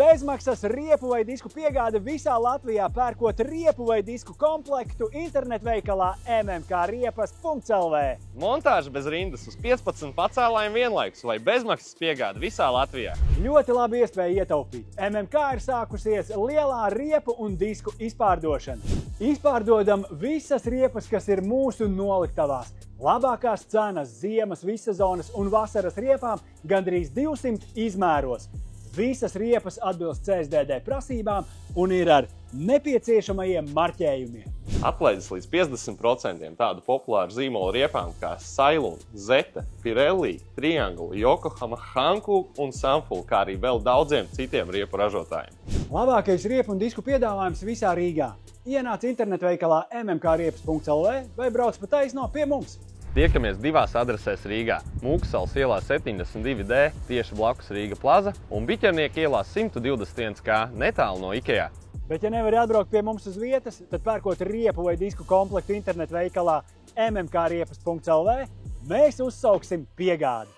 Bezmaksas riepu vai disku piegāde visā Latvijā, pērkot riepu vai disku komplektu internetveikalā mmkriepas.lv. Montāža bez rindas uz 15 pacēlājiem vienlaikus vai bezmaksas piegāde visā Latvijā. Ļoti labi iespēja ietaupīt. MMK ir sākusies lielā riepu un disku izpārdošana. Izpārdodam visas riepas, kas ir mūsu noliktavās. Labākās cenas ziemas, vissezonas un vasaras riepām gandrīz 200 izmēros. Visas riepas atbilst CSDD prasībām un ir ar nepieciešamajiem marķējumiem. Atlaides līdz 50% tādu populāru zīmolu riepām kā Sailun, Zeta, Pirelli, Triangle, Yokohama, Hankook un Sunfull, kā arī vēl daudziem citiem riepu ražotājiem. Labākais riepu un disku piedāvājums visā Rīgā. Ienāc internetveikalā mmkriepas.lv vai brauc pa taisno pie mums. Tiekamies divās adresēs Rīgā – Mūksalas ielā 72D, tieši blakus Rīga Plaza, un Biķernieka ielā 121K, netālu no IKEA. Bet ja nevari atbraukt pie mums uz vietas, tad pērkot riepu vai disku komplektu internetveikalā mmkriepas.lv, mēs uzsauksim piegādi.